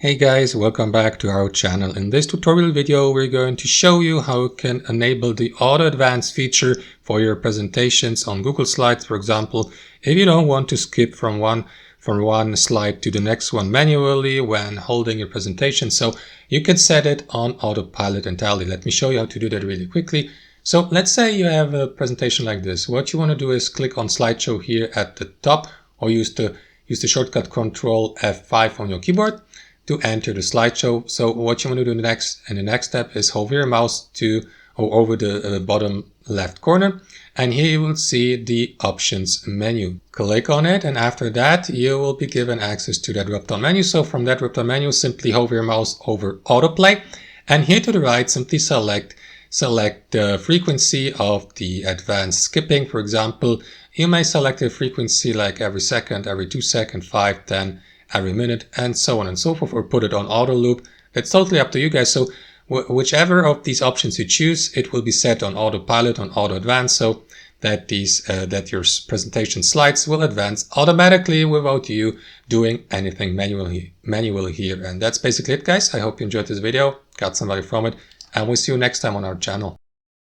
Hey guys, welcome back to our channel. In this tutorial video, we're going to show you how you can enable the Auto Advance feature for your presentations on Google Slides, for example, if you don't want to skip from one slide to the next one manually when holding your presentation. So you can set it on autopilot entirely. Let me show you how to do that really quickly. So let's say you have a presentation like this. What you want to do is click on slideshow here at the top, or use the shortcut Control F5 on your keyboard to enter the slideshow. So what you want to do in the next step is hover your mouse over the bottom left corner, and here you will see the options menu. Click on it, and after that you will be given access to that drop-down menu. So from that drop-down menu, simply hover your mouse over autoplay, and here to the right simply select the frequency of the advanced skipping. For example, you may select a frequency like every second, every 2 seconds, 5, 10, every minute, and so on and so forth, or put it on auto loop. It's totally up to you guys. So whichever of these options you choose, it will be set on autopilot, on auto advance, so that that your presentation slides will advance automatically without you doing anything manually here. And that's basically it, guys. I hope you enjoyed this video, got some value from it, and we'll see you next time on our channel.